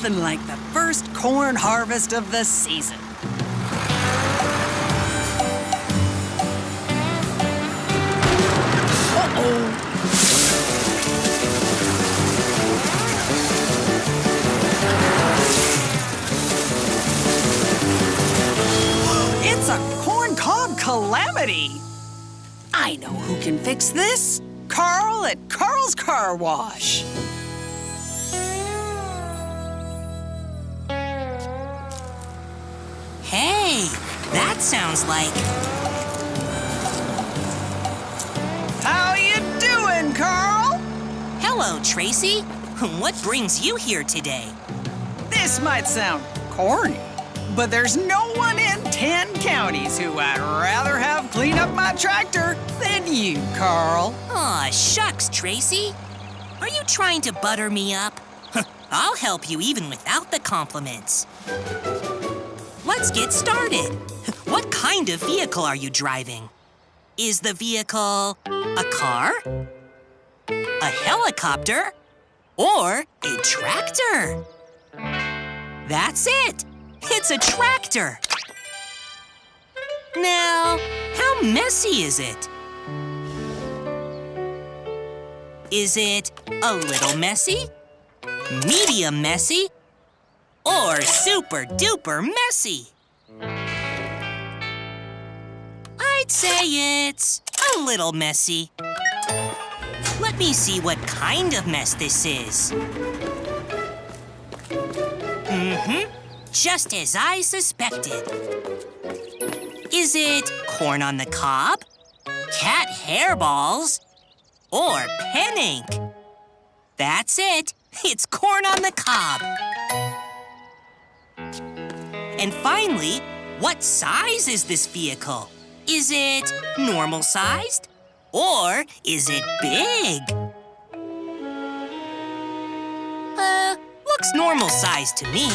nothing like the first corn harvest of the season. Uh-oh. It's a corn cob calamity. I know who can fix this. Carl at Carl's Car Wash. Hey, that sounds like... How you doing, Carl? Hello, Tracy. What brings you here today? This might sound corny, but there's no one in 10 counties who I'd rather have clean up my tractor than you, Carl. Aw, shucks, Tracy. Are you trying to butter me up? I'll help you even without the compliments. Let's get started. What kind of vehicle are you driving? Is the vehicle a car, a helicopter, or a tractor? That's it. It's a tractor. Now, how messy is it? Is it a little messy, medium messy, or super duper messy? I'd say it's a little messy. Let me see what kind of mess this is. Just as I suspected. Is it corn on the cob, cat hairballs, or pen ink? That's it. It's corn on the cob. And finally, what size is this vehicle? Is it normal sized? Or is it big? Looks normal sized to me.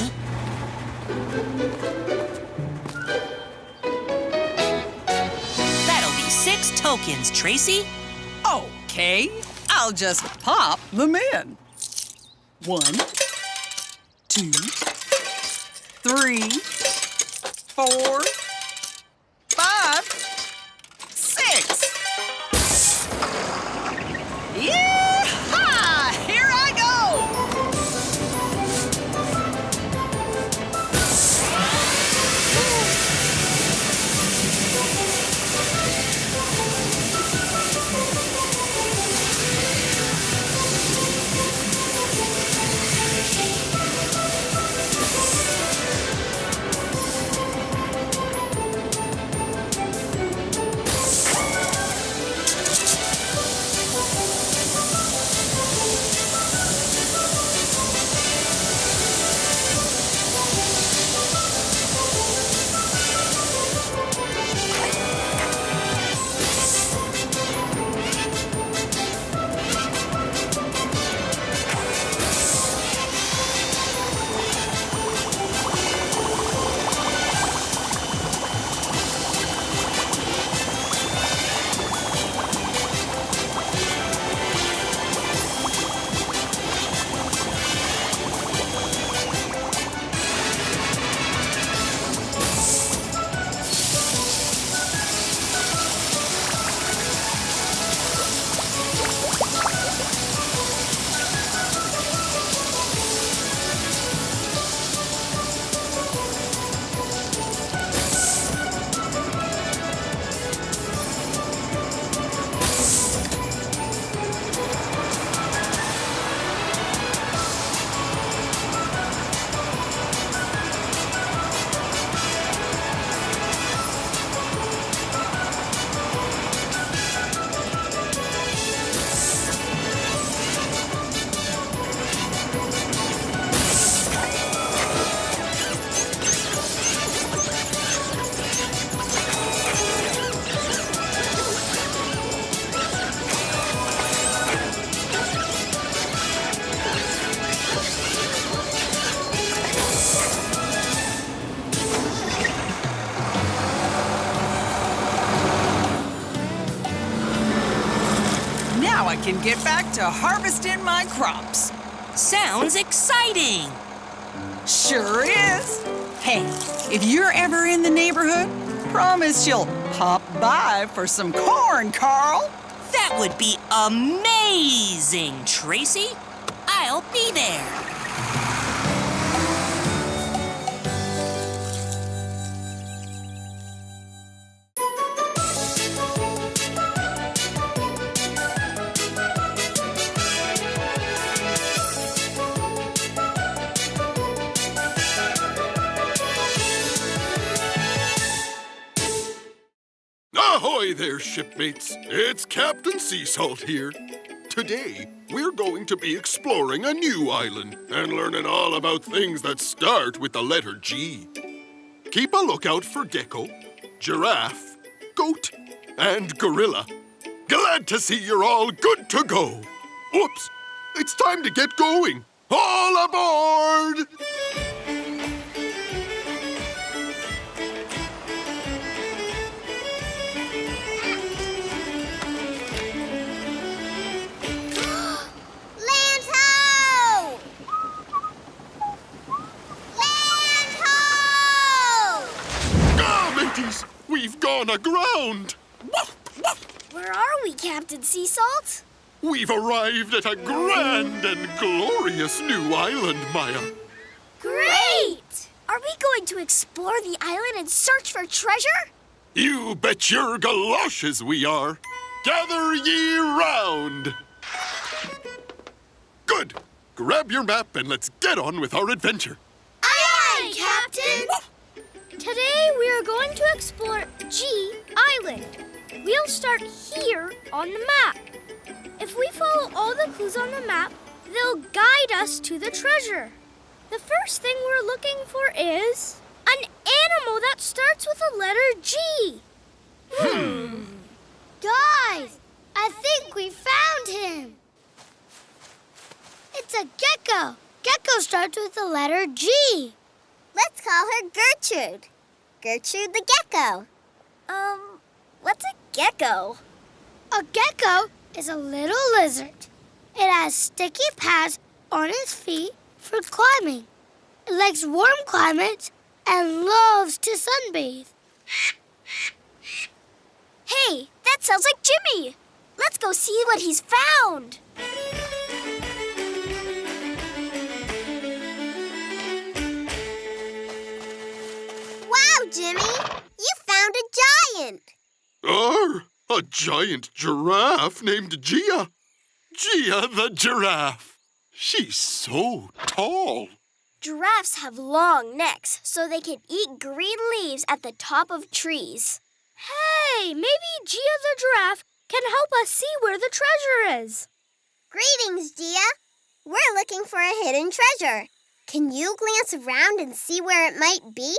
That'll be 6 tokens, Tracy. Okay, I'll just pop them in. 1, 2, 3, 4, 5, 6. Yee-haw! Here I go! I can get back to harvesting my crops. Sounds exciting! Sure is. Hey, if you're ever in the neighborhood, promise you'll pop by for some corn, Carl. That would be amazing, Tracy. I'll be there. Ahoy there, shipmates! It's Captain Sea Salt here. Today, we're going to be exploring a new island and learning all about things that start with the letter G. Keep a lookout for gecko, giraffe, goat, and gorilla. Glad to see you're all good to go. Oops, it's time to get going. All aboard! We've gone aground! Where are we, Captain Sea Salt? We've arrived at a grand and glorious new island, Maya. Great! Are we going to explore the island and search for treasure? You bet your galoshes we are. Gather ye round. Good. Grab your map and let's get on with our adventure. Aye, aye, Captain! Today we are going to explore G Island. We'll start here on the map. If we follow all the clues on the map, they'll guide us to the treasure. The first thing we're looking for is an animal that starts with the letter G. Guys, I think we found him. It's a gecko. Gecko starts with the letter G. Let's call her Gertrude. Gertrude the gecko. What's a gecko? A gecko is a little lizard. It has sticky pads on its feet for climbing. It likes warm climates and loves to sunbathe. Hey, that sounds like Jimmy. Let's go see what he's found. Wow, Jimmy! You found a giant! A giant giraffe named Gia. Gia the giraffe. She's so tall. Giraffes have long necks, so they can eat green leaves at the top of trees. Hey, maybe Gia the giraffe can help us see where the treasure is. Greetings, Gia. We're looking for a hidden treasure. Can you glance around and see where it might be?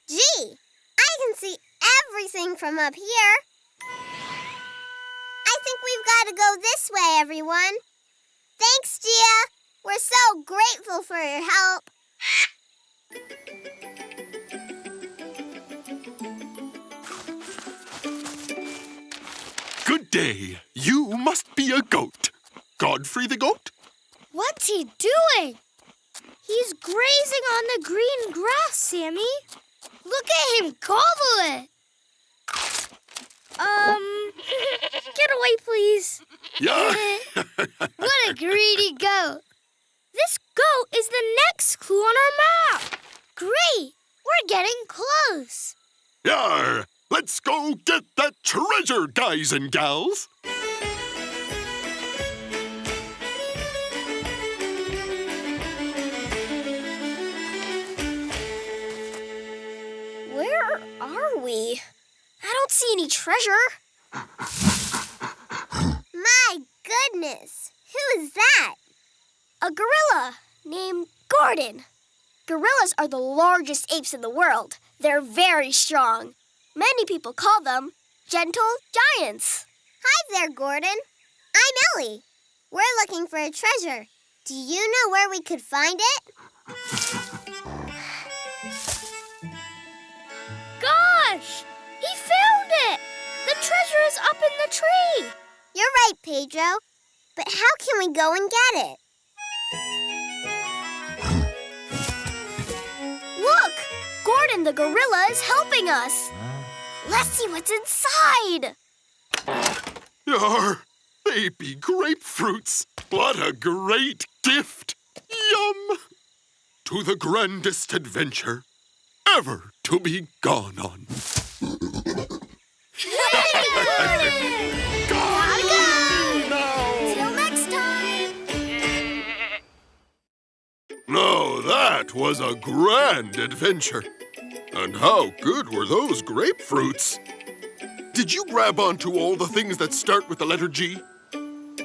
Gee, I can see everything from up here. I think we've got to go this way, everyone. Thanks, Gia. We're so grateful for your help. Good day. You must be a goat. Godfrey the goat? What's he doing? He's grazing on the green grass, Sammy. Look at him gobble it. Get away, please. Yeah. What a greedy goat. This goat is the next clue on our map. Great. We're getting close. Yar! Let's go get that treasure, guys and gals. Where are we? I don't see any treasure. My goodness, who is that? A gorilla named Gordon. Gorillas are the largest apes in the world. They're very strong. Many people call them gentle giants. Hi there, Gordon. I'm Ellie. We're looking for a treasure. Do you know where we could find it? Gosh! He found it! The treasure is up in the tree. You're right, Pedro. But how can we go and get it? Even the gorilla is helping us. Let's see what's inside. Yar, baby grapefruits. What a great gift. Yum. To the grandest adventure ever to be gone on. Gotta go! Till next time! Now that was a grand adventure. And how good were those grapefruits? Did you grab onto all the things that start with the letter G?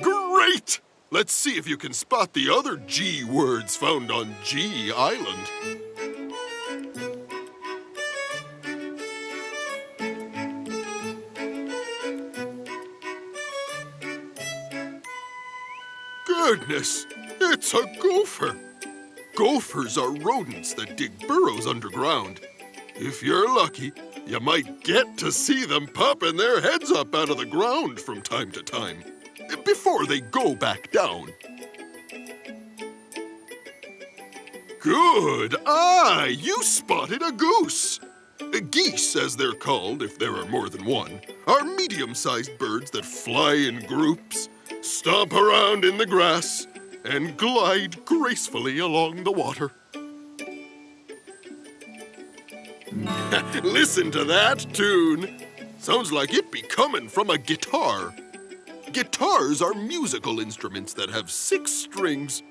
Great! Let's see if you can spot the other G words found on G Island. Goodness, it's a gopher. Gophers are rodents that dig burrows underground. If you're lucky, you might get to see them popping their heads up out of the ground from time to time, before they go back down. Good eye! You spotted a goose. Geese, as they're called if there are more than one, are medium-sized birds that fly in groups, stomp around in the grass, and glide gracefully along the water. Listen to that tune. Sounds like it be coming from a guitar. Guitars are musical instruments that have 6 strings.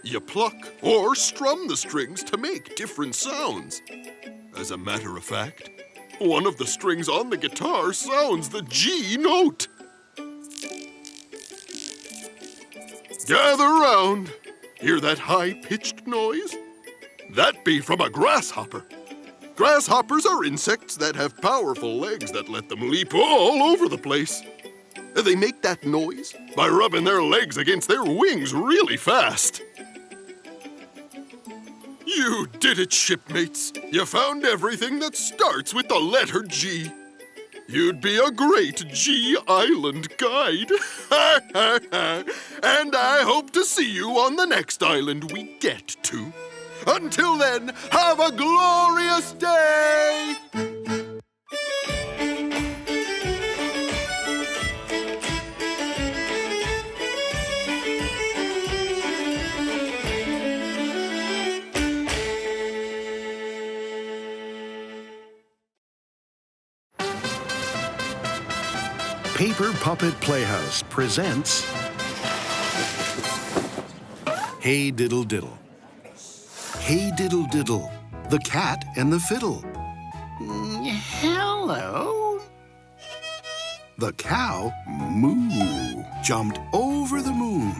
You pluck or strum the strings to make different sounds. As a matter of fact, one of the strings on the guitar sounds the G note. Gather round. Hear that high-pitched noise? That be from a grasshopper. Grasshoppers are insects that have powerful legs that let them leap all over the place. They make that noise by rubbing their legs against their wings really fast. You did it, shipmates. You found everything that starts with the letter G. You'd be a great G Island guide. And I hope to see you on the next island we get to. Until then, have a glorious day! Paper Puppet Playhouse presents Hey Diddle Diddle. Hey Diddle Diddle, the cat and the fiddle. Hello? The cow, moo, jumped over the moon.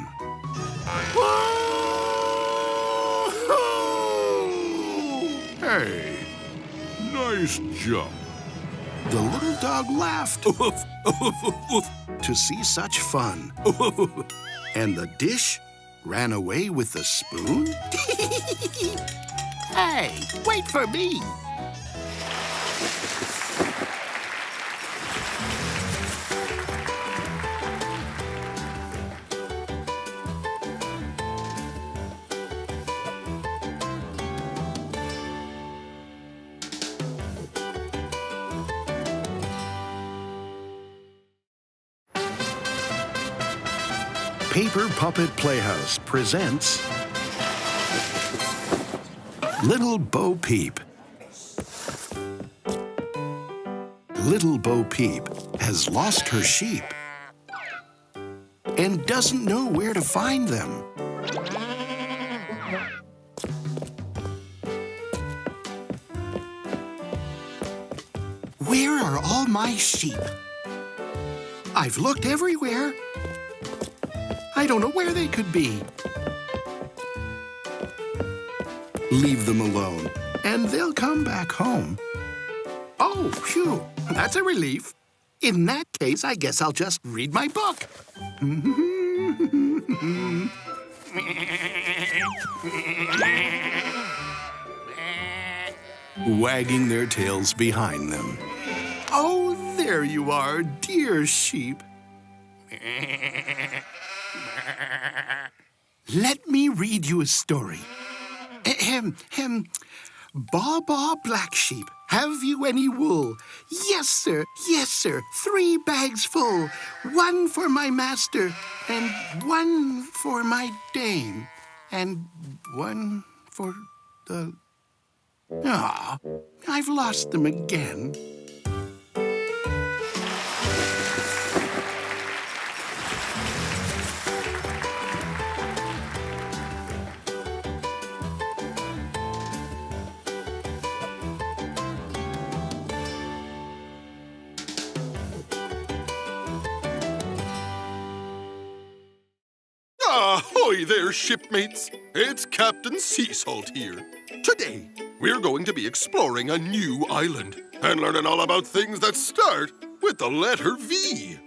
Hey, nice jump. The little dog laughed to see such fun. And the dish ran away with the spoon? Hey, wait for me. Paper Puppet Playhouse presents Little Bo Peep. Little Bo Peep has lost her sheep and doesn't know where to find them. Where are all my sheep? I've looked everywhere. I don't know where they could be. Leave them alone, and they'll come back home. Oh, phew, that's a relief. In that case, I guess I'll just read my book. Wagging their tails behind them. Oh, there you are, dear sheep. Let me read you a story. Baw, baw, black sheep, have you any wool? Yes, sir, 3 bags full. 1 for my master, and 1 for my dame, and 1 for the... Ah, I've lost them again. Ahoy there, shipmates! It's Captain Sea Salt here. Today, we're going to be exploring a new island and learning all about things that start with the letter V.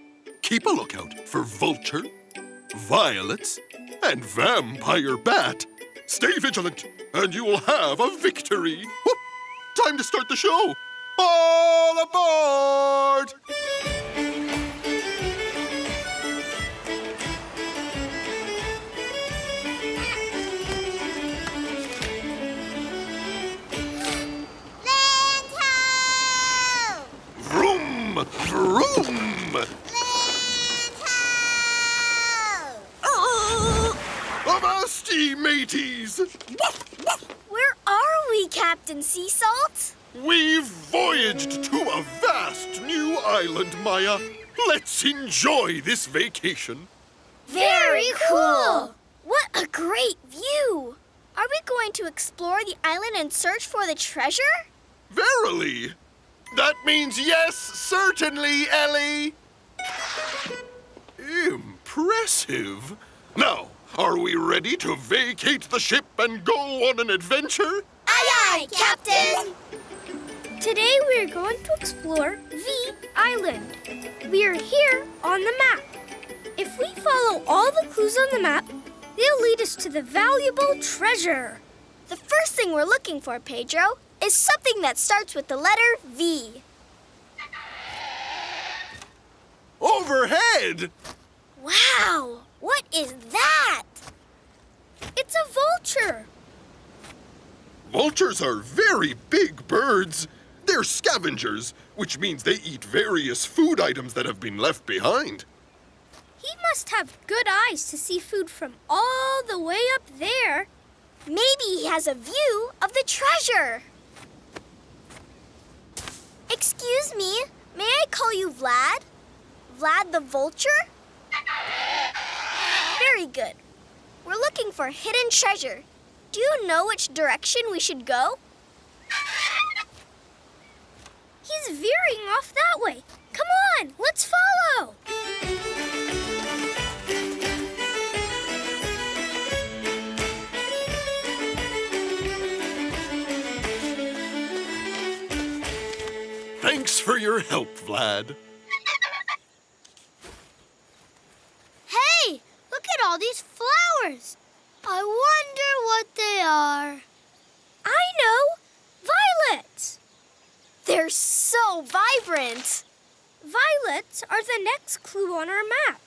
Keep a lookout for vulture, violets, and vampire bat. Stay vigilant, and you will have a victory. Whoop! Time to start the show. All aboard! Vroom! Avasti, mateys! Where are we, Captain Sea Salt? We've voyaged to a vast new island, Maya. Let's enjoy this vacation. Very cool! What a great view! Are we going to explore the island and search for the treasure? Verily! That means yes, certainly, Ellie! Impressive. Now, are we ready to vacate the ship and go on an adventure? Aye, aye, Captain! Today we are going to explore V Island. We are here on the map. If we follow all the clues on the map, they'll lead us to the valuable treasure. The first thing we're looking for, Pedro, is something that starts with the letter V. Overhead! Wow! What is that? It's a vulture. Vultures are very big birds. They're scavengers, which means they eat various food items that have been left behind. He must have good eyes to see food from all the way up there. Maybe he has a view of the treasure. Excuse me, may I call you Vlad? Vlad the vulture? Very good. We're looking for hidden treasure. Do you know which direction we should go? He's veering off that way. Come on, let's follow. Thanks for your help, Vlad. Hey, look at all these flowers. I wonder what they are. I know. Violets. They're so vibrant. Violets are the next clue on our map.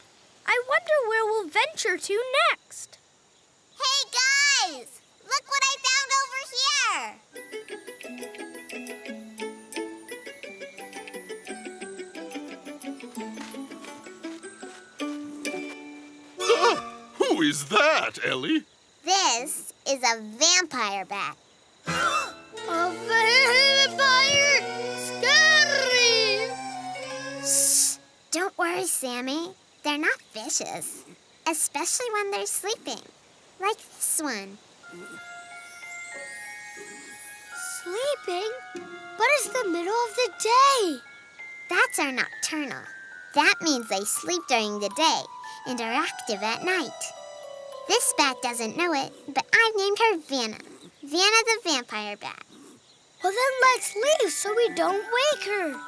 I wonder where we'll venture to next. Hey, guys! Look what I found over here. Who is that, Ellie? This is a vampire bat. A vampire! Scary! Shh! Don't worry, Sammy. They're not vicious, especially when they're sleeping, like this one. Sleeping? But it's the middle of the day. Bats are nocturnal. That means they sleep during the day and are active at night. This bat doesn't know it, but I've named her Vanna. Vanna the vampire bat. Well, then let's leave so we don't wake her.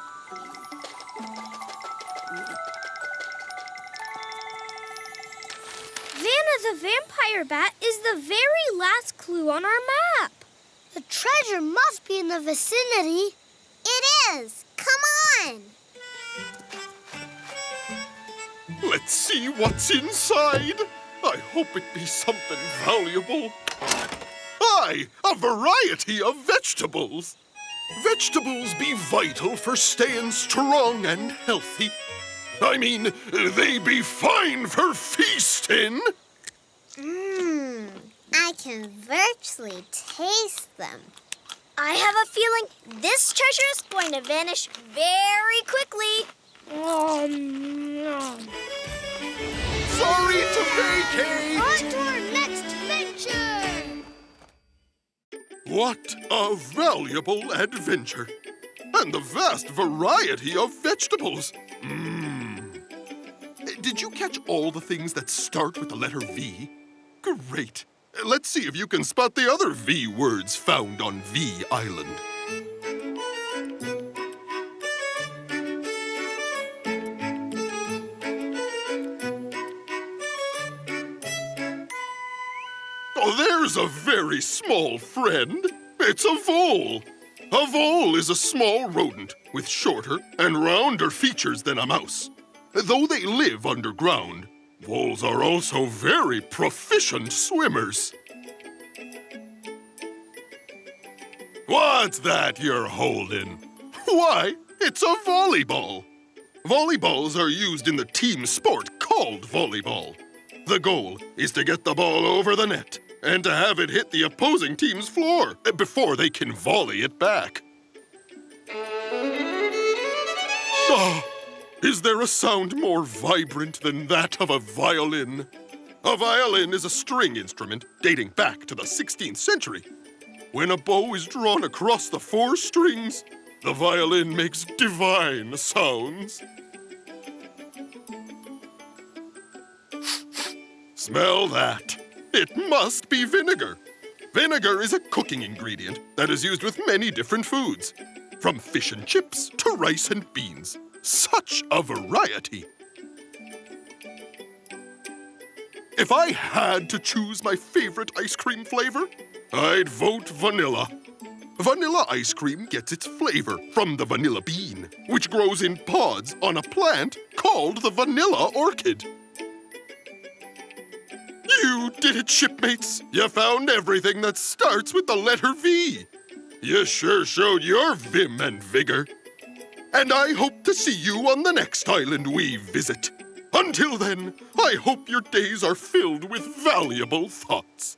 Vanna the vampire bat is the very last clue on our map. The treasure must be in the vicinity. It is. Come on. Let's see what's inside. I hope it be something valuable. Why, a variety of vegetables. Vegetables be vital for staying strong and healthy. I mean, they be fine for feasting. I can virtually taste them. I have a feeling this treasure is going to vanish very quickly. Sorry to vacate. On to our next venture. What a valuable adventure. And the vast variety of vegetables. Did you catch all the things that start with the letter V? Great. Let's see if you can spot the other V words found on V Island. Oh, there's a very small friend. It's a vole. A vole is a small rodent with shorter and rounder features than a mouse. Though they live underground, voles are also very proficient swimmers. What's that you're holding? Why, it's a volleyball. Volleyballs are used in the team sport called volleyball. The goal is to get the ball over the net and to have it hit the opposing team's floor before they can volley it back. Ah, is there a sound more vibrant than that of a violin? A violin is a string instrument dating back to the 16th century. When a bow is drawn across the 4 strings, the violin makes divine sounds. Smell that. It must be vinegar. Vinegar is a cooking ingredient that is used with many different foods, from fish and chips to rice and beans. Such a variety. If I had to choose my favorite ice cream flavor, I'd vote vanilla. Vanilla ice cream gets its flavor from the vanilla bean, which grows in pods on a plant called the vanilla orchid. You did it, shipmates. You found everything that starts with the letter V. You sure showed your vim and vigor. And I hope to see you on the next island we visit. Until then, I hope your days are filled with valuable thoughts.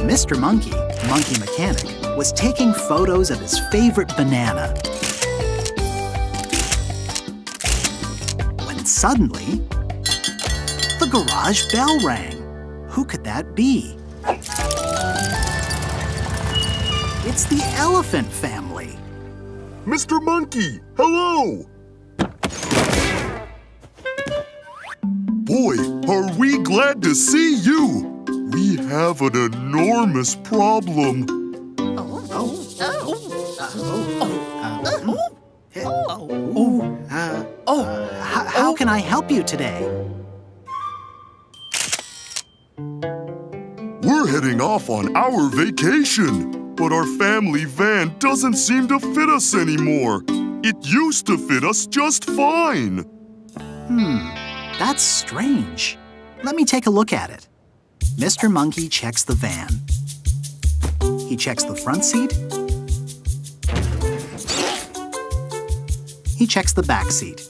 Mr. Monkey, Monkey Mechanic, was taking photos of his favorite banana. When suddenly, the garage bell rang. Who could that be? It's the elephant family. Mr. Monkey, hello! Boy, are we glad to see you! We have an enormous problem. How can I help you today? We're heading off on our vacation, but our family van doesn't seem to fit us anymore. It used to fit us just fine. That's strange. Let me take a look at it. Mr. Monkey checks the van. He checks the front seat. He checks the back seat.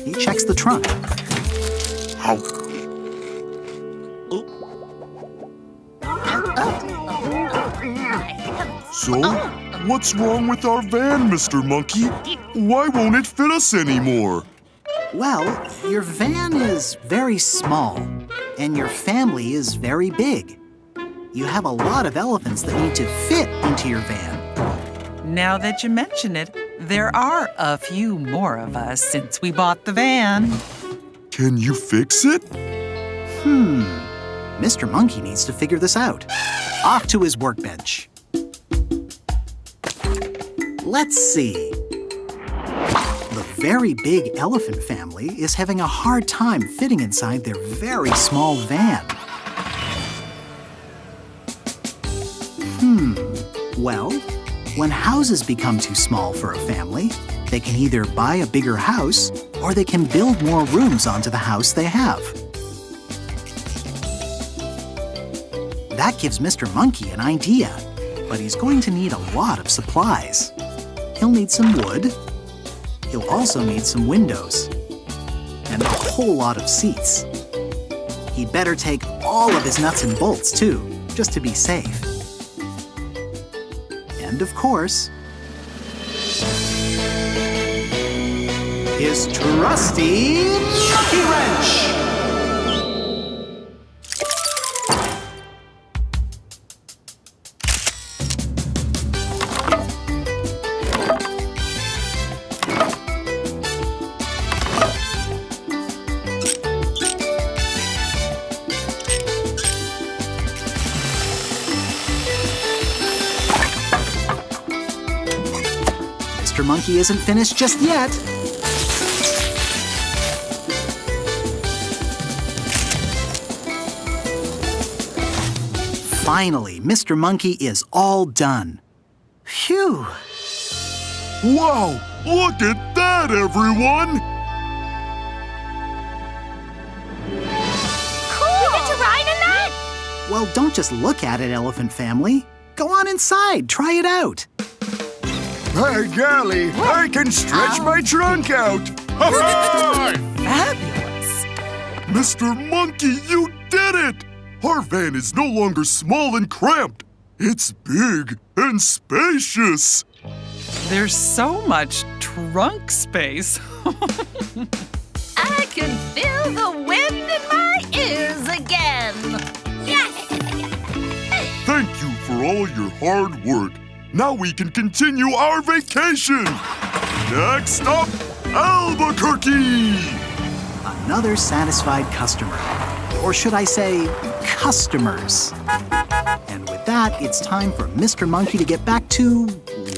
He checks the trunk. So, what's wrong with our van, Mr. Monkey? Why won't it fit us anymore? Well, your van is very small, and your family is very big. You have a lot of elephants that need to fit into your van. Now that you mention it, there are a few more of us since we bought the van. Can you fix it? Mr. Monkey needs to figure this out. Off to his workbench. Let's see. The very big elephant family is having a hard time fitting inside their very small van. Well, when houses become too small for a family, they can either buy a bigger house or they can build more rooms onto the house they have. That gives Mr. Monkey an idea, but he's going to need a lot of supplies. He'll need some wood. He'll also need some windows and a whole lot of seats. He'd better take all of his nuts and bolts too, just to be safe. And of course, his trusty monkey wrench! Mr. Monkey isn't finished just yet. Finally, Mr. Monkey is all done. Phew! Wow! Look at that, everyone! Cool! We get to ride in that? Well, don't just look at it, Elephant Family. Go on inside, try it out. By golly, I can stretch my trunk out! Fabulous. Mr. Monkey, you did it! Our van is no longer small and cramped. It's big and spacious. There's so much trunk space. I can feel the wind in my ears again. Yes! Thank you for all your hard work. Now we can continue our vacation. Next up, Albuquerque. Another satisfied customer. Or should I say, customers. And with that, it's time for Mr. Monkey to get back to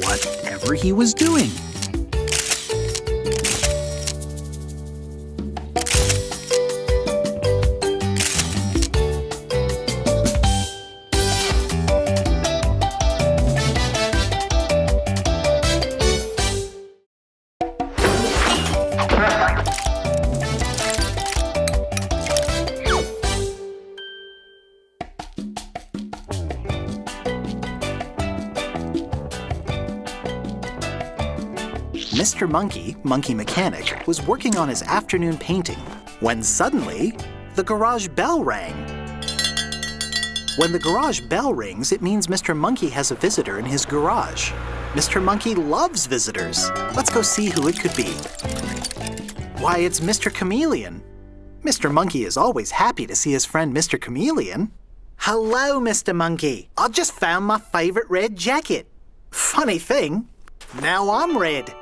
whatever he was doing. Mr. Monkey, Monkey Mechanic, was working on his afternoon painting when suddenly the garage bell rang. When the garage bell rings, it means Mr. Monkey has a visitor in his garage. Mr. Monkey loves visitors. Let's go see who it could be. Why, it's Mr. Chameleon. Mr. Monkey is always happy to see his friend Mr. Chameleon. Hello, Mr. Monkey. I just found my favorite red jacket. Funny thing, now I'm red.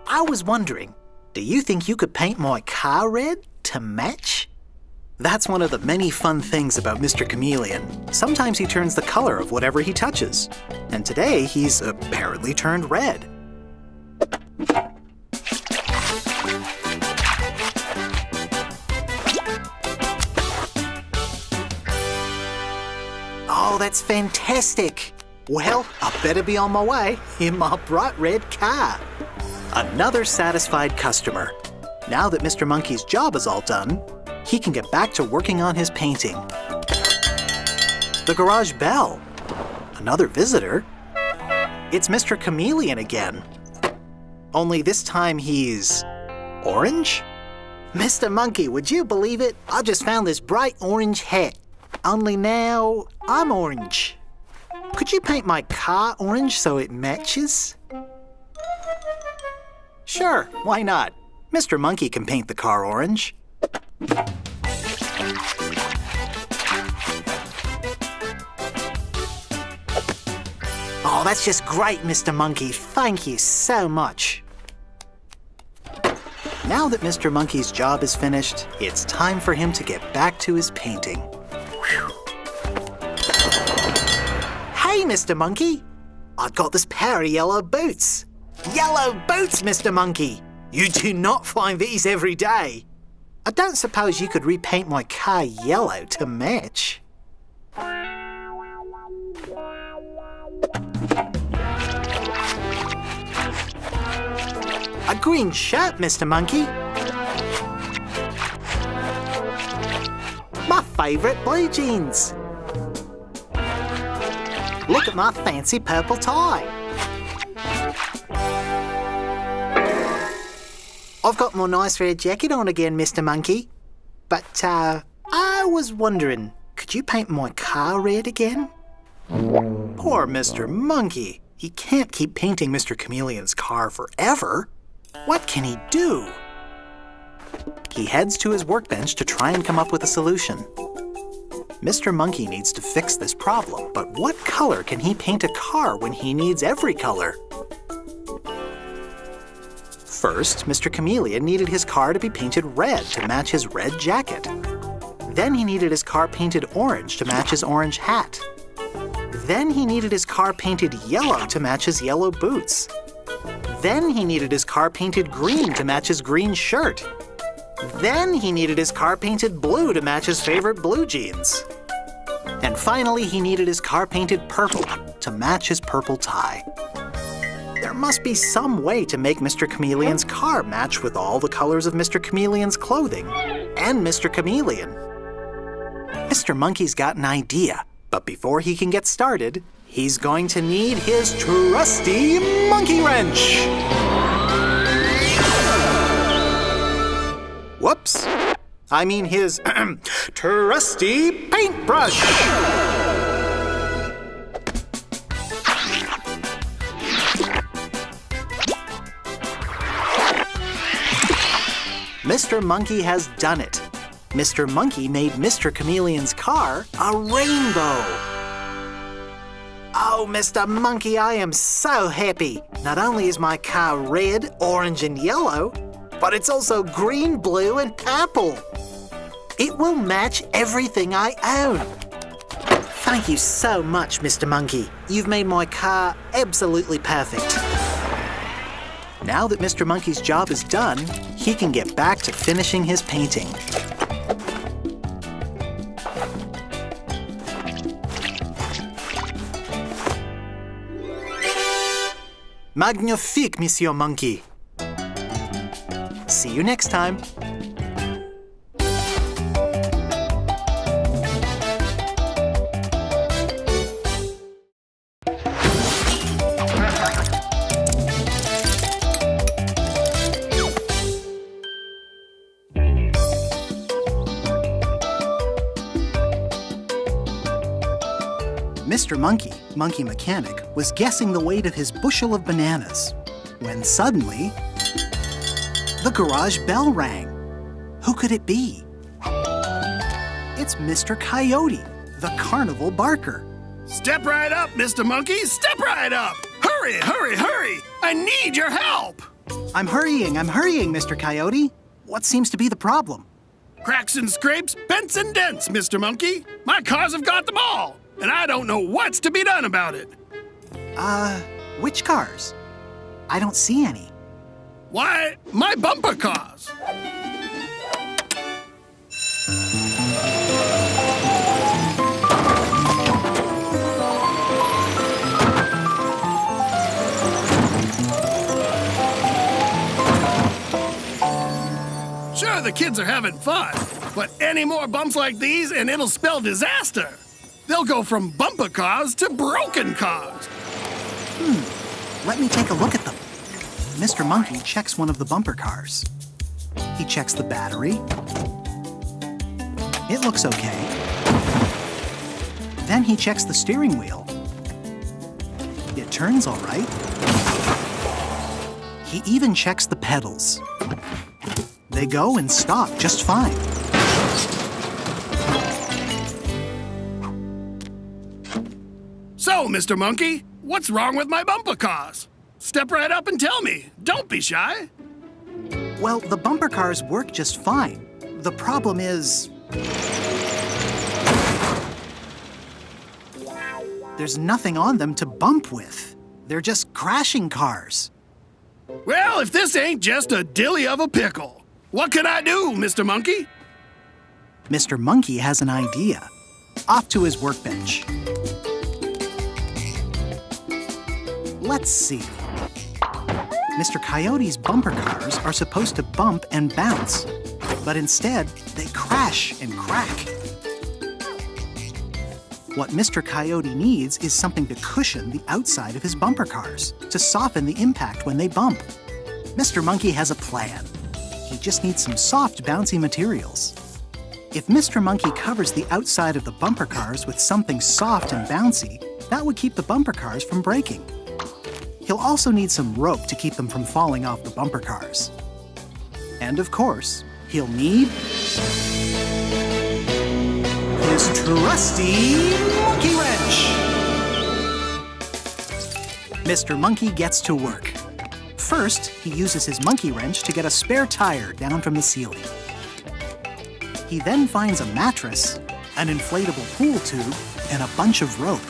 I was wondering, do you think you could paint my car red to match? That's one of the many fun things about Mr. Chameleon. Sometimes he turns the color of whatever he touches. And today, he's apparently turned red. Oh, that's fantastic. Well, I better be on my way in my bright red car. Another satisfied customer. Now that Mr. Monkey's job is all done, he can get back to working on his painting. The garage bell. Another visitor. It's Mr. Chameleon again. Only this time he's orange? Mr. Monkey, would you believe it? I just found this bright orange hat. Only now I'm orange. Could you paint my car orange so it matches? Sure, why not? Mr. Monkey can paint the car orange. Oh, that's just great, Mr. Monkey. Thank you so much. Now that Mr. Monkey's job is finished, it's time for him to get back to his painting. Hey, Mr. Monkey. I've got this pair of yellow boots. Yellow boots, Mr. Monkey. You do not find these every day. I don't suppose you could repaint my car yellow to match. A green shirt, Mr. Monkey. My favorite blue jeans. Look at my fancy purple tie. I've got my nice red jacket on again, Mr. Monkey. But, I was wondering, could you paint my car red again? Poor Mr. Monkey. He can't keep painting Mr. Chameleon's car forever. What can he do? He heads to his workbench to try and come up with a solution. Mr. Monkey needs to fix this problem, but what color can he paint a car when he needs every color? First, Mr. Chameleon needed his car to be painted red to match his red jacket. Then he needed his car painted orange to match his orange hat. Then he needed his car painted yellow to match his yellow boots. Then he needed his car painted green to match his green shirt. Then he needed his car painted blue to match his favorite blue jeans. And finally, he needed his car painted purple to match his purple tie. There must be some way to make Mr. Chameleon's car match with all the colors of Mr. Chameleon's clothing and Mr. Chameleon. Mr. Monkey's got an idea, but before he can get started, he's going to need his trusty monkey wrench. Whoops. I mean his trusty paintbrush. Mr. Monkey has done it. Mr. Monkey made Mr. Chameleon's car a rainbow. Oh, Mr. Monkey, I am so happy. Not only is my car red, orange, and yellow, but it's also green, blue, and purple. It will match everything I own. Thank you so much, Mr. Monkey. You've made my car absolutely perfect. Now that Mr. Monkey's job is done, he can get back to finishing his painting. Magnifique, Monsieur Monkey. See you next time. Mr. Monkey, Monkey Mechanic, was guessing the weight of his bushel of bananas when suddenly the garage bell rang. Who could it be? It's Mr. Coyote, the carnival barker. Step right up, Mr. Monkey. Step right up. Hurry, hurry, hurry. I need your help. I'm hurrying, Mr. Coyote. What seems to be the problem? Cracks and scrapes, bents and dents, Mr. Monkey. My cars have got them all, and I don't know what's to be done about it. Which cars? I don't see any. Why, my bumper cars. Sure, the kids are having fun, but any more bumps like these and it'll spell disaster. They'll go from bumper cars to broken cars. Let me take a look at them. Mr. Monkey checks one of the bumper cars. He checks the battery. It looks okay. Then he checks the steering wheel. It turns all right. He even checks the pedals. They go and stop just fine. So, Mr. Monkey, what's wrong with my bumper cars? Step right up and tell me. Don't be shy. Well, the bumper cars work just fine. The problem is... There's nothing on them to bump with. They're just crashing cars. Well, if this ain't just a dilly of a pickle, what can I do, Mr. Monkey? Mr. Monkey has an idea. Off to his workbench. Let's see. Mr. Coyote's bumper cars are supposed to bump and bounce, but instead, they crash and crack. What Mr. Coyote needs is something to cushion the outside of his bumper cars, to soften the impact when they bump. Mr. Monkey has a plan. He just needs some soft, bouncy materials. If Mr. Monkey covers the outside of the bumper cars with something soft and bouncy, that would keep the bumper cars from breaking. He'll also need some rope to keep them from falling off the bumper cars. And of course, he'll need his trusty monkey wrench. Mr. Monkey gets to work. First, he uses his monkey wrench to get a spare tire down from the ceiling. He then finds a mattress, an inflatable pool tube, and a bunch of rope.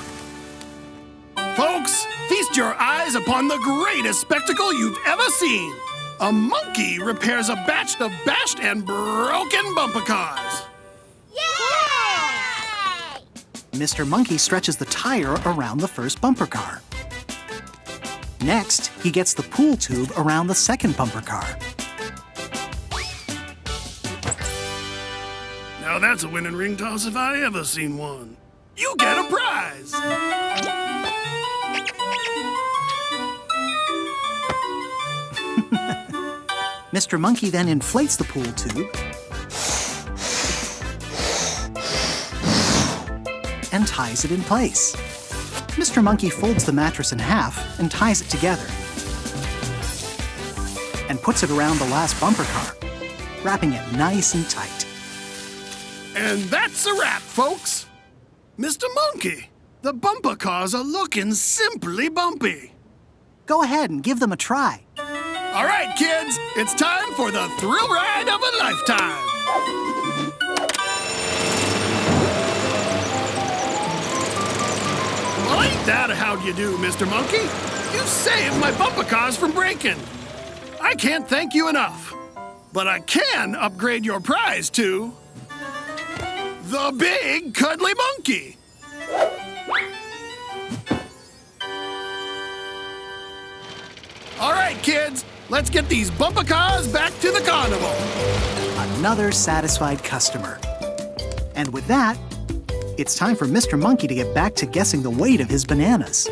Folks, feast your eyes upon the greatest spectacle you've ever seen. A monkey repairs a batch of bashed and broken bumper cars. Yay! Mr. Monkey stretches the tire around the first bumper car. Next, he gets the pool tube around the second bumper car. Now that's a winning ring toss if I ever seen one. You get a prize. Mr. Monkey then inflates the pool tube and ties it in place. Mr. Monkey folds the mattress in half and ties it together and puts it around the last bumper car, wrapping it nice and tight. And that's a wrap, folks. Mr. Monkey, the bumper cars are looking simply bumpy. Go ahead and give them a try. All right, kids, it's time for the thrill ride of a lifetime. Well, ain't that a how do you do, Mr. Monkey? You saved my bumper cars from breaking. I can't thank you enough, but I can upgrade your prize to the Big Cuddly Monkey. All right, kids, let's get these bumper cars back to the carnival. Another satisfied customer. And with that, it's time for Mr. Monkey to get back to guessing the weight of his bananas.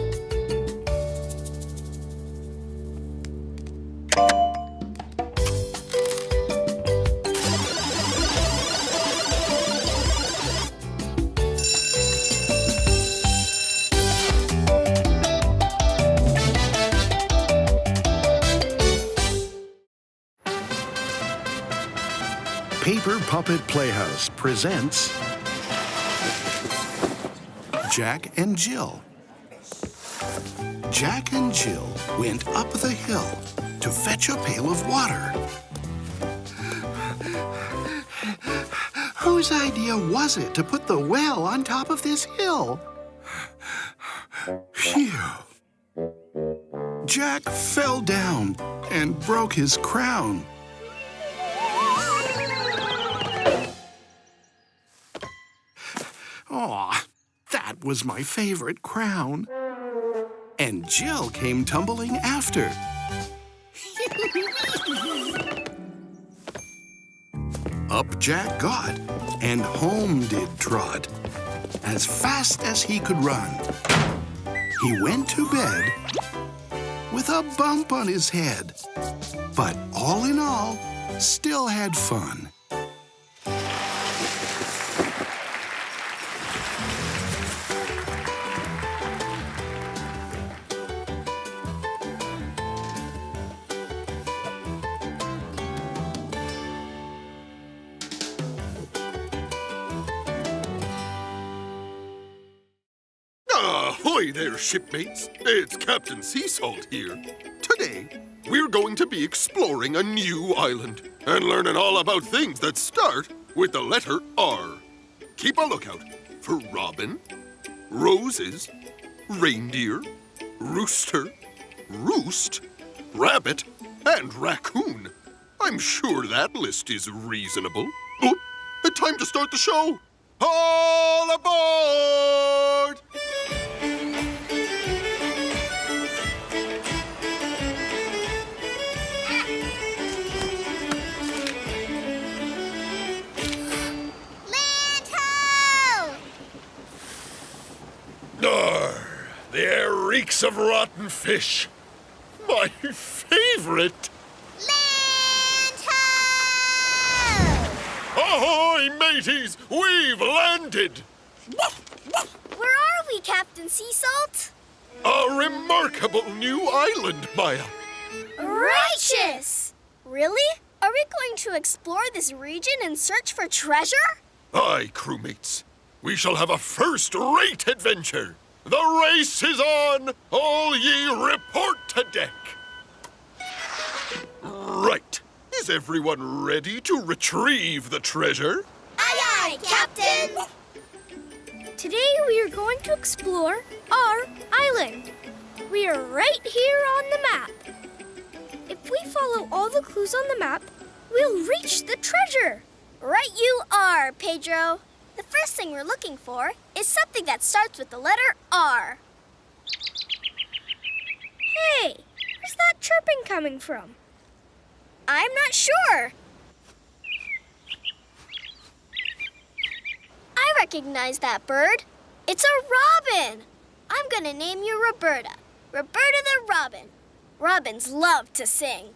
Paper Puppet Playhouse presents Jack and Jill. Jack and Jill went up the hill to fetch a pail of water. Whose idea was it to put the well on top of this hill? Phew. Jack fell down and broke his crown. Aw, that was my favorite crown. And Jill came tumbling after. Up Jack got, and home did trot, as fast as he could run. He went to bed with a bump on his head, but all in all, still had fun. Ahoy there, shipmates. It's Captain Sea Salt here. Today, we're going to be exploring a new island and learning all about things that start with the letter R. Keep a lookout for robin, roses, reindeer, rooster, roost, rabbit, and raccoon. I'm sure that list is reasonable. Oh, time to start the show. All aboard! The air reeks of rotten fish. My favorite. Ahoy, mateys! We've landed! Where are we, Captain Sea Salt? A remarkable new island, Maya. Righteous! Really? Are we going to explore this region and search for treasure? Aye, crewmates. We shall have a first-rate adventure. The race is on! All ye report to deck! Right. Is everyone ready to retrieve the treasure? Aye, aye, Captain! Today we are going to explore our island. We are right here on the map. If we follow all the clues on the map, we'll reach the treasure. Right you are, Pedro. The first thing we're looking for is something that starts with the letter R. Hey, where's that chirping coming from? I'm not sure. I recognize that bird. It's a robin. I'm gonna name you Roberta. Roberta the robin. Robins love to sing.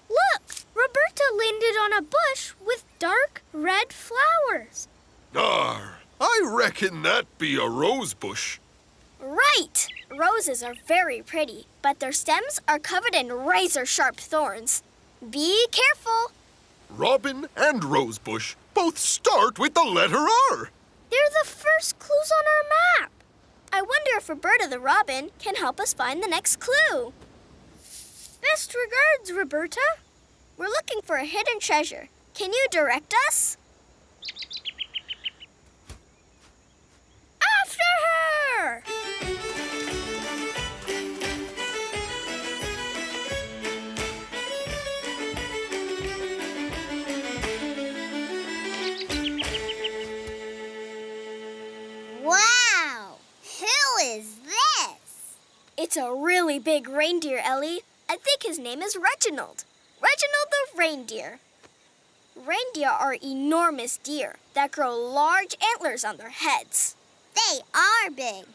Look, Roberta landed on a bush with dark red flowers. I reckon that be a rose bush. Right! Roses are very pretty, but their stems are covered in razor-sharp thorns. Be careful. Robin and rosebush both start with the letter R. They're the first clues on our map. I wonder if Roberta the robin can help us find the next clue. Best regards, Roberta. We're looking for a hidden treasure. Can you direct us? After her! Wow! Who is this? It's a really big reindeer, Ellie. I think his name is Reginald. Reginald the reindeer. Reindeer are enormous deer that grow large antlers on their heads. They are big.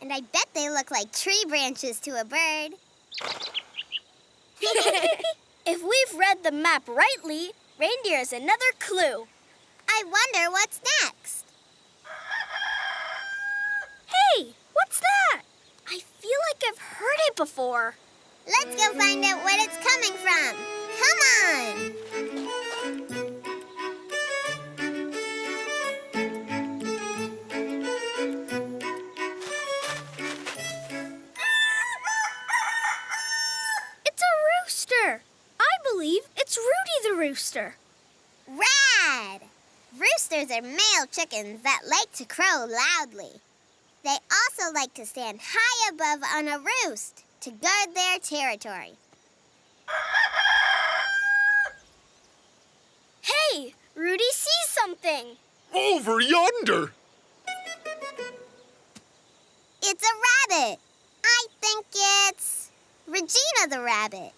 And I bet they look like tree branches to a bird. If we've read the map rightly, reindeer is another clue. I wonder what's next. Hey, what's that? I feel like I've heard it before. Let's go find out where it's coming from. Come on! It's a rooster. I believe it's Rudy the rooster. Rad! Roosters are male chickens that like to crow loudly. They also like to stand high above on a roost to guard their territory. Hey, Rudy sees something. Over yonder. It's a rabbit. I think it's Regina the rabbit.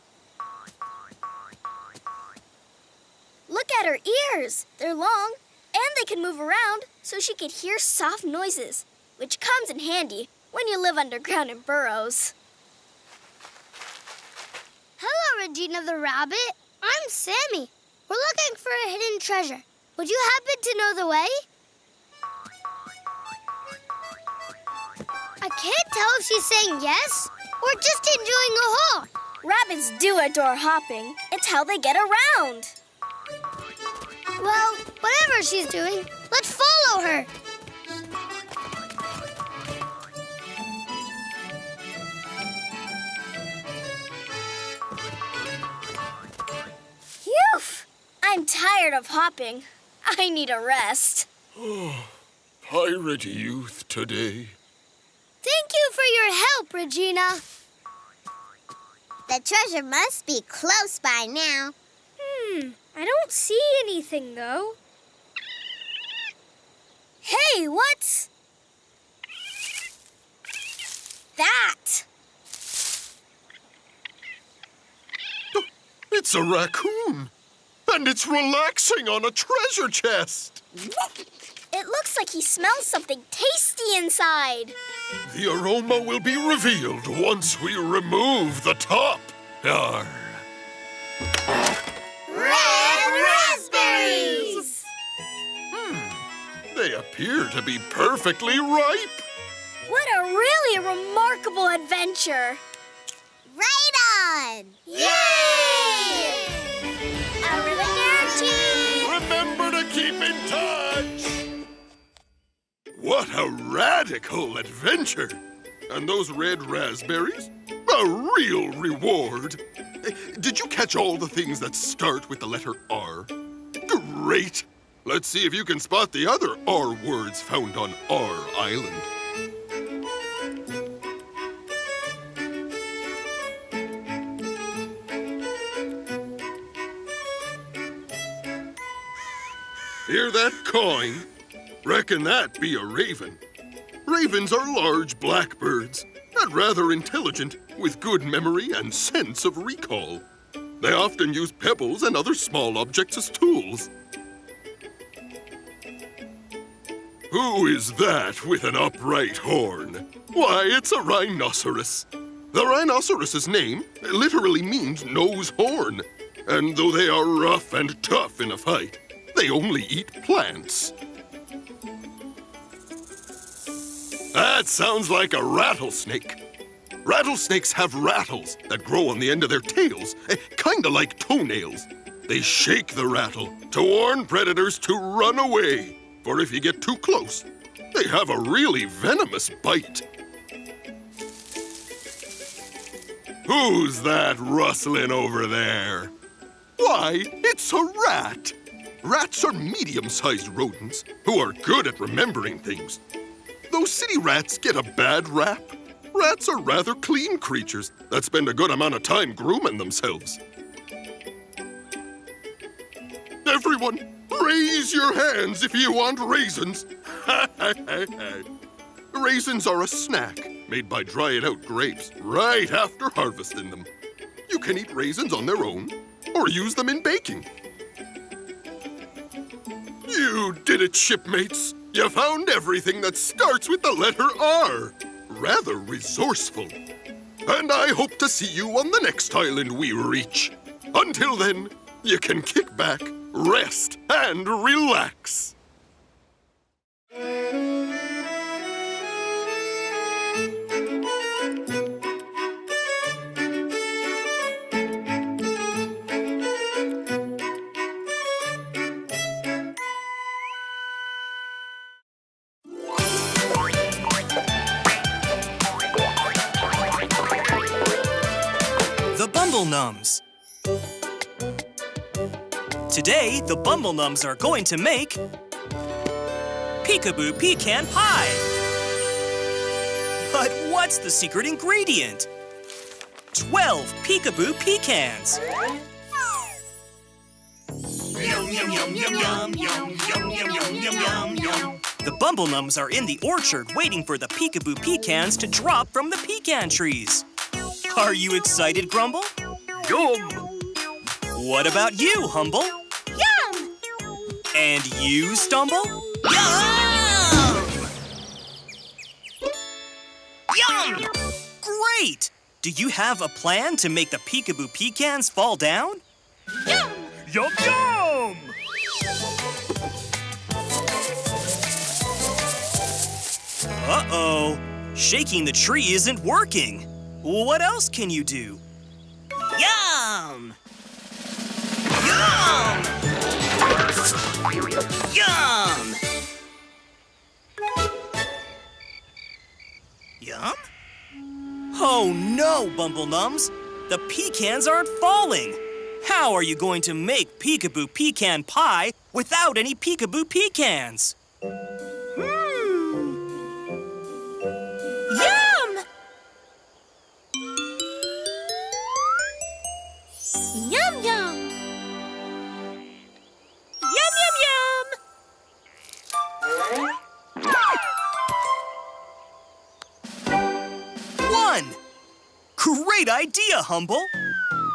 Look at her ears. They're long, and they can move around, so she can hear soft noises, which comes in handy when you live underground in burrows. Hello, Regina the rabbit. I'm Sammy. We're looking for a hidden treasure. Would you happen to know the way? I can't tell if she's saying yes or just enjoying a hop. Rabbits do adore hopping. It's how they get around. Well, whatever she's doing, let's follow her. Phew! I'm tired of hopping. I need a rest. pirate youth today. Thank you for your help, Regina. The treasure must be close by now. I don't see anything, though. Hey, what's that? It's a raccoon. And it's relaxing on a treasure chest. It looks like he smells something tasty inside. The aroma will be revealed once we remove the top. Arr. Red raspberries! They appear to be perfectly ripe. What a really remarkable adventure. Right on! Yay! Arrivederci! Remember to keep in touch. What a radical adventure. And those red raspberries? A real reward. Did you catch all the things that start with the letter R? Great. Let's see if you can spot the other R words found on our island. Hear that cawing? Reckon that be a raven. Ravens are large blackbirds, and rather intelligent, with good memory and sense of recall. They often use pebbles and other small objects as tools. Who is that with an upright horn? Why, it's a rhinoceros. The rhinoceros's name literally means nose horn. And though they are rough and tough in a fight, they only eat plants. That sounds like a rattlesnake. Rattlesnakes have rattles that grow on the end of their tails, kinda like toenails. They shake the rattle to warn predators to run away, for if you get too close, they have a really venomous bite. Who's that rustling over there? Why, it's a rat. Rats are medium-sized rodents who are good at remembering things. Though city rats get a bad rap, rats are rather clean creatures that spend a good amount of time grooming themselves. Everyone, raise your hands if you want raisins. Raisins are a snack made by drying out grapes right after harvesting them. You can eat raisins on their own or use them in baking. You did it, shipmates. You found everything that starts with the letter R. Rather resourceful. And I hope to see you on the next island we reach. Until then, you can kick back, rest, and relax. The Bumble Nums. Today, the Bumble Nums are going to make Peekaboo Pecan Pie. But what's the secret ingredient? 12 Peekaboo Pecans. Yum, yum, yum, yum, yum, yum, yum, yum, yum, yum, yum, yum. The Bumble Nums are in the orchard waiting for the Peekaboo Pecans to drop from the pecan trees. Are you excited, Grumble? Yum! What about you, Humble? Yum! And you, Stumble? Yum! Yum! Great! Do you have a plan to make the Peekaboo Pecans fall down? Yum! Yum, yum! Uh-oh. Shaking the tree isn't working. What else can you do? Yum! Yum! Yum! Yum? Oh no, Bumble Nums! The pecans aren't falling! How are you going to make Peekaboo Pecan Pie without any Peekaboo Pecans? fun! Great idea, Humble!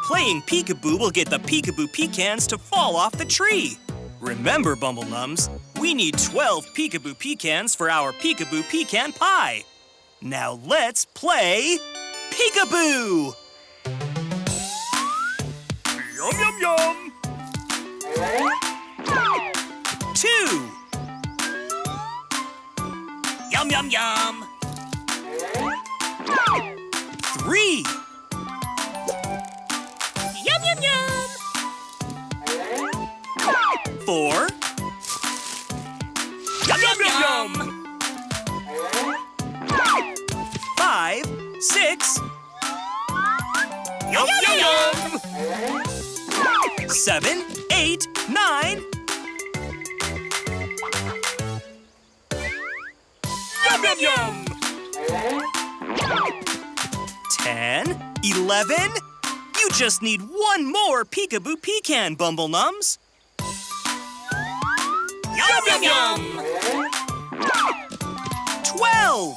Playing peekaboo will get the Peekaboo Pecans to fall off the tree. Remember, Bumble Nums, we need 12 Peekaboo Pecans for our Peekaboo Pecan Pie. Now let's play Peekaboo! Yum, yum, yum! 2. Yum, yum, yum! 3. Yum, yum, yum! 4. Yum, yum, yum! 5, 6. Yum, yum, yum! 7, 8, 9. Yum, yum, yum! 10, 11. You just need one more Peekaboo Pecan, Bumble Nums. Yum, yum, yum! 12.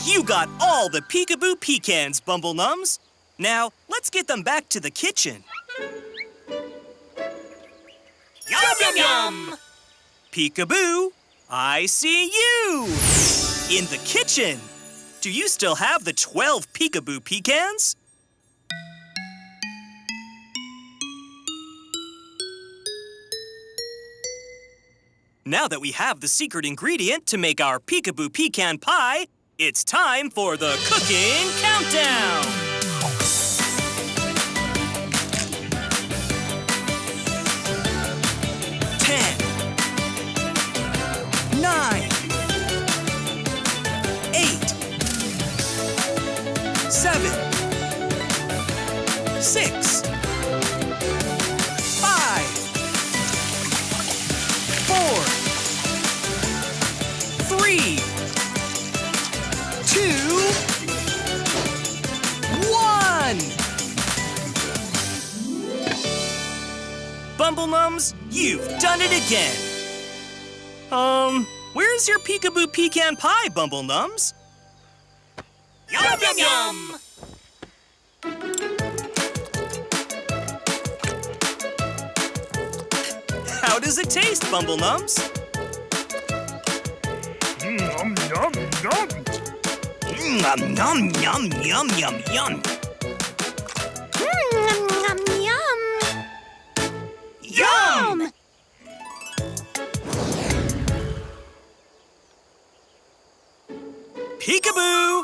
You got all the Peekaboo Pecans, Bumble Nums. Now, let's get them back to the kitchen. Yum, yum, yum! Peekaboo, I see you! In the kitchen. Do you still have the 12 Peekaboo Pecans? Now that we have the secret ingredient to make our Peekaboo Pecan Pie, it's time for the cooking countdown! 10, 9, 8, 7, 6, 5, 4, 3, 2, 1. Bumble Nums, you've done it again. Where's your Peekaboo Pecan Pie, Bumble Nums? Yum, yum, yum! How does it taste, Bumble Nums? Yum, yum, yum. Yum, yum, yum, yum, yum, yum. Yum, yum, yum. Yum! Peekaboo!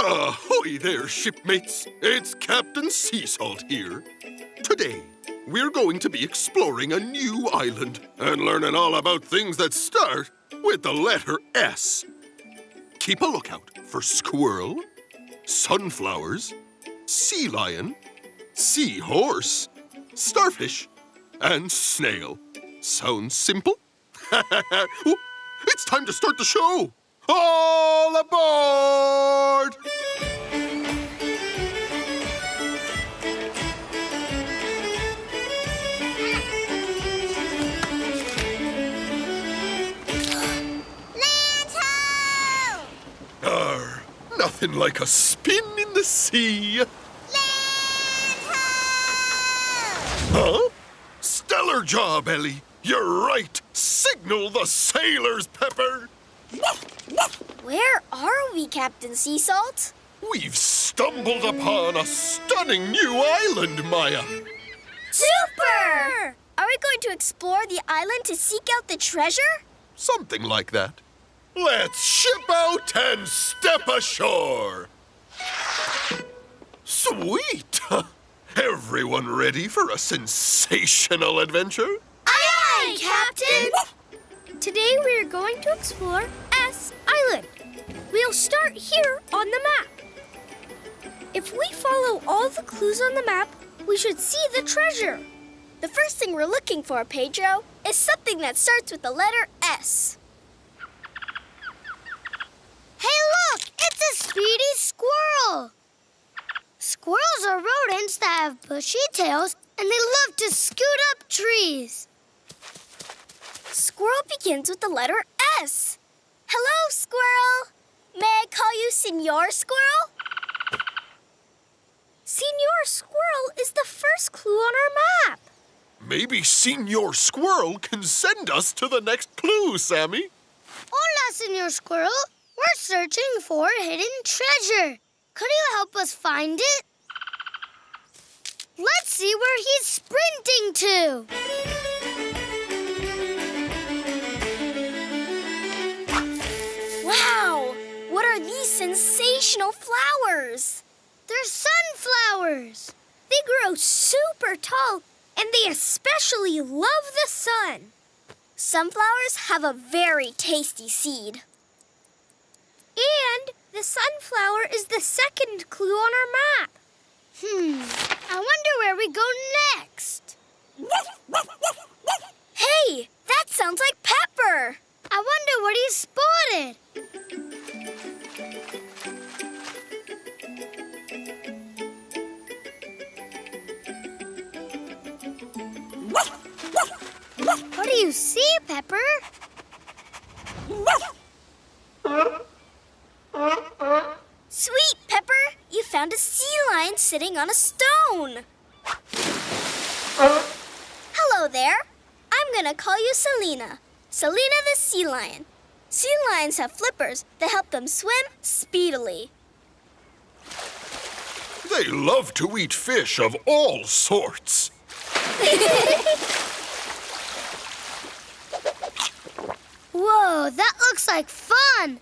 Ahoy there, shipmates! It's Captain Sea Salt here. Today, we're going to be exploring a new island and learning all about things that start with the letter S. Keep a lookout for squirrel, sunflowers, sea lion, seahorse, starfish, and snail. Sounds simple? It's time to start the show! All aboard! Nothing like a spin in the sea. Huh? Stellar job, Ellie. You're right. Signal the sailors, Pepper. Where are we, Captain Sea Salt? We've stumbled upon a stunning new island, Maya. Super! Are we going to explore the island to seek out the treasure? Something like that. Let's ship out and step ashore. Sweet! Everyone ready for a sensational adventure? Aye, Captain! Today we are going to explore S Island. We'll start here on the map. If we follow all the clues on the map, we should see the treasure. The first thing we're looking for, Pedro, is something that starts with the letter S. a speedy squirrel. Squirrels are rodents that have bushy tails and they love to scoot up trees. Squirrel begins with the letter S. Hello, squirrel. May I call you Senor Squirrel? Senor Squirrel is the first clue on our map. Maybe Senor Squirrel can send us to the next clue, Sammy. Hola, Senor Squirrel. We're searching for a hidden treasure. Could you help us find it? Let's see where he's sprinting to. Wow! What are these sensational flowers? They're sunflowers. They grow super tall, and they especially love the sun. Sunflowers have a very tasty seed. And the sunflower is the second clue on our map. I wonder where we go next. Hey, that sounds like Pepper. I wonder what he spotted. What do you see, Pepper? Sweet, Pepper, you found a sea lion sitting on a stone. Hello there. I'm gonna call you Selena. Selena the sea lion. Sea lions have flippers that help them swim speedily. They love to eat fish of all sorts. Whoa, that looks like fun.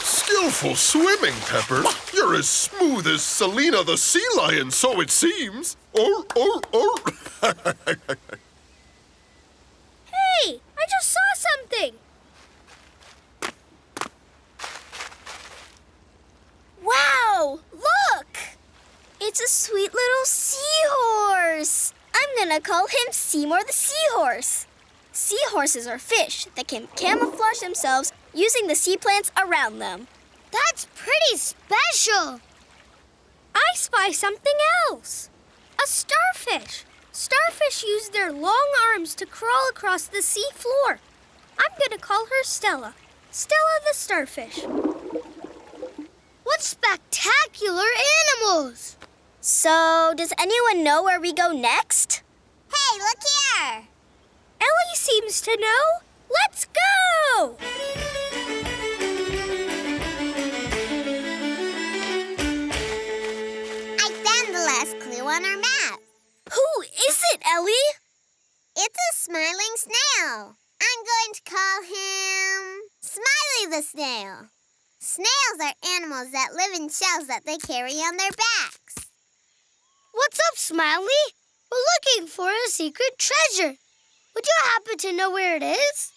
Skillful swimming, Pepper. You're as smooth as Selena the sea lion, so it seems. Or. Hey, I just saw something. Wow, look! It's a sweet little seahorse. I'm gonna call him Seymour the seahorse. Seahorses are fish that can camouflage themselves using the sea plants around them. That's pretty special. I spy something else. A starfish. Starfish use their long arms to crawl across the sea floor. I'm gonna call her Stella. Stella the starfish. What spectacular animals! So, does anyone know where we go next? Hey, look here! Ellie seems to know. Let's go! I found the last clue on our map. Who is it, Ellie? It's a smiling snail. I'm going to call him Smiley the snail. Snails are animals that live in shells that they carry on their backs. What's up, Smiley? We're looking for a secret treasure. Would you happen to know where it is?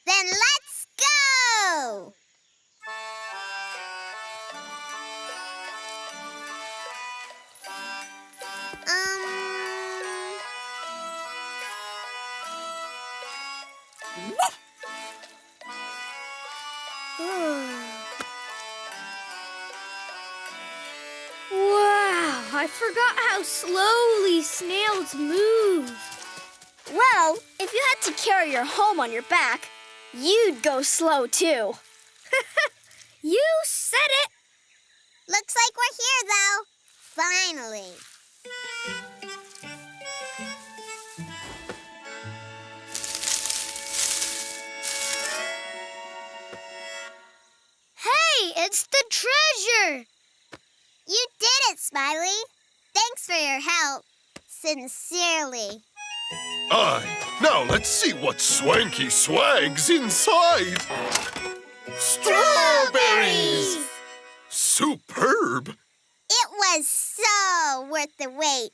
Then let's go! Wow, I forgot how slowly snails move. Well, if you had to carry your home on your back, you'd go slow too. You said it. Looks like we're here, though. Finally. Hey, it's the treasure. You did it, Smiley. Thanks for your help. Sincerely. Aye. Now let's see what swanky swag's inside. Strawberries! Superb! It was so worth the wait.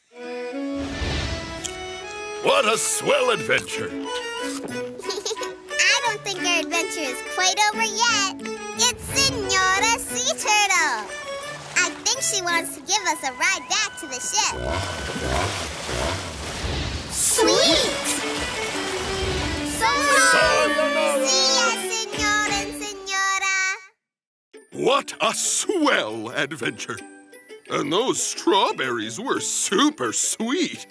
What a swell adventure. I don't think think our adventure is quite over yet. It's Senora Sea Turtle. I think she wants to give us a ride back to the ship. Sweet! Sayonara! See ya, Senora and Senora. What a swell adventure! And those strawberries were super sweet.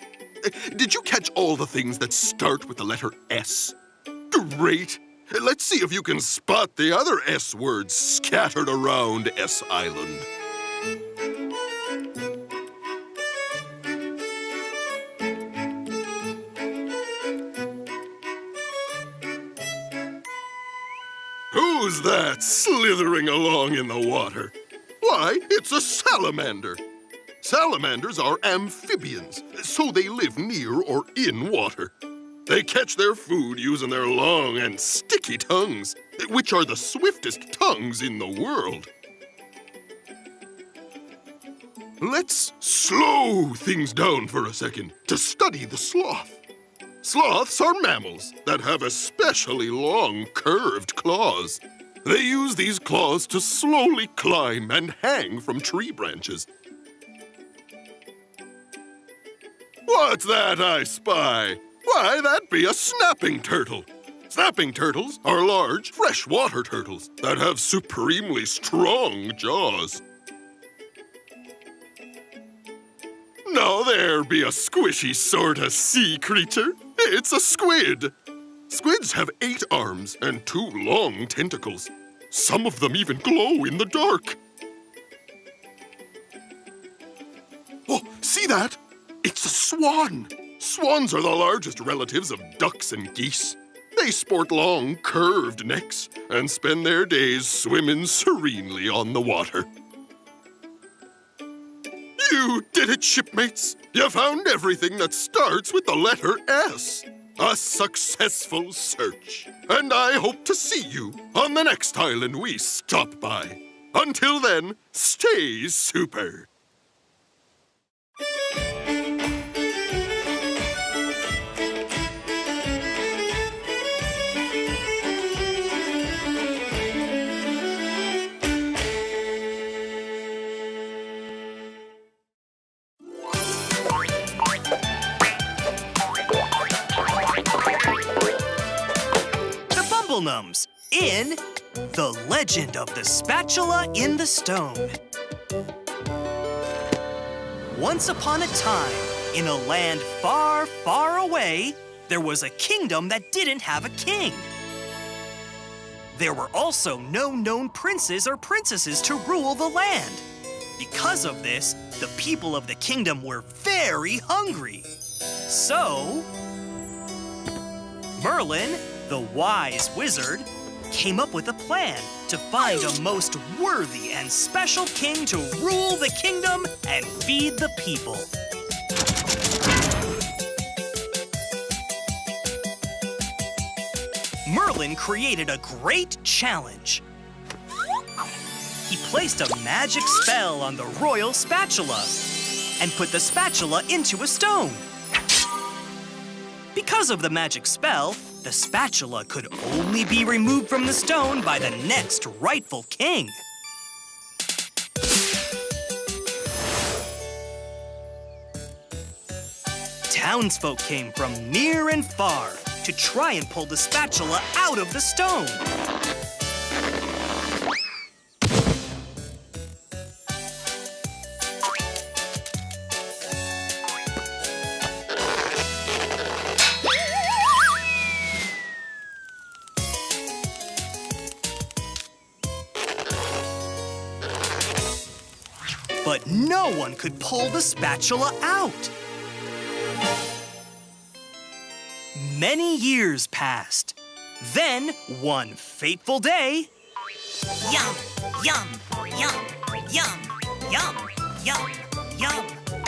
Did you catch all the things that start with the letter S? Great! Let's see if you can spot the other S words scattered around S Island. Who's that slithering along in the water? Why, it's a salamander. Salamanders are amphibians, so they live near or in water. They catch their food using their long and sticky tongues, which are the swiftest tongues in the world. Let's slow things down for a second to study the sloth. Sloths are mammals that have especially long, curved claws. They use these claws to slowly climb and hang from tree branches. What's that I spy? Why, that be a snapping turtle. Snapping turtles are large, freshwater turtles that have supremely strong jaws. Now there be a squishy sort of sea creature. It's a squid. Squids have 8 arms and 2 long tentacles. Some of them even glow in the dark. Oh, see that? It's a swan. Swans are the largest relatives of ducks and geese. They sport long, curved necks and spend their days swimming serenely on the water. You did it, shipmates! You found everything that starts with the letter S. A successful search. And I hope to see you on the next island we stop by. Until then, stay super. Bumble Nums in The Legend of the Spatula in the Stone. Once upon a time, in a land far, far away, there was a kingdom that didn't have a king. There were also no known princes or princesses to rule the land. Because of this, the people of the kingdom were very hungry. So, Merlin, the wise wizard, came up with a plan to find a most worthy and special king to rule the kingdom and feed the people. Merlin created a great challenge. He placed a magic spell on the royal spatula and put the spatula into a stone. Because of the magic spell, the spatula could only be removed from the stone by the next rightful king. Townsfolk came from near and far to try and pull the spatula out of the stone. But no one could pull the spatula out. Many years passed. Then, one fateful day... Yum, yum, yum, yum, yum, yum, yum,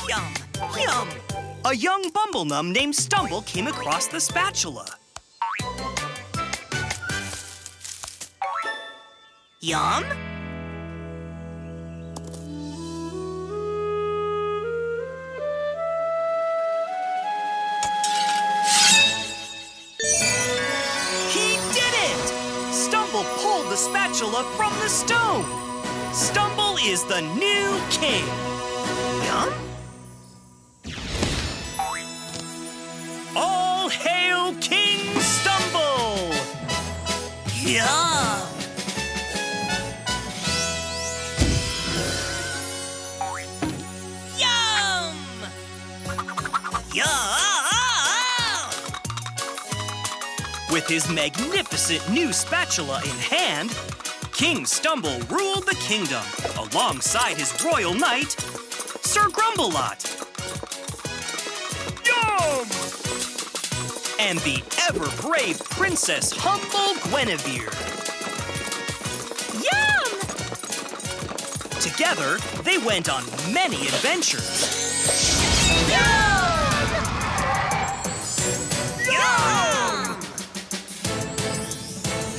yum, yum. A young Bumble Num named Stumble came across the spatula. Yum? the spatula from the stone. Stumble is the new king. Yum? All hail King Stumble! Yum! Yum! Yum! With his magnificent new spatula in hand, King Stumble ruled the kingdom alongside his royal knight, Sir Grumble-Lot. Yum! And the ever-brave Princess Humble Guinevere. Yum! Together, they went on many adventures. Yum! Yum!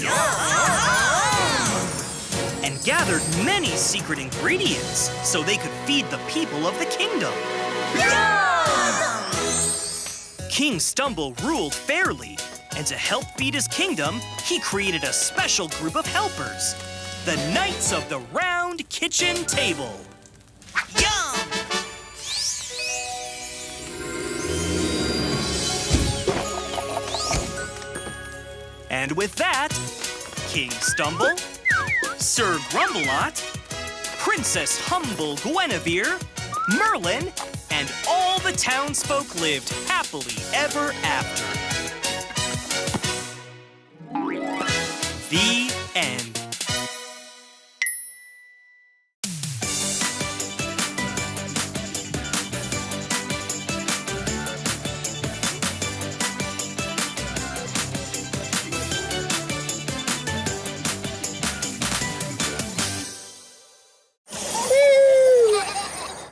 Yum! And gathered many secret ingredients so they could feed the people of the kingdom. King Stumble ruled fairly, and to help feed his kingdom, he created a special group of helpers, the Knights of the Round Kitchen Table. Yum! And with that, King Stumble, Sir Grumble-Lot, Princess Humble Guinevere, Merlin, and all the townsfolk lived happily ever after. The end.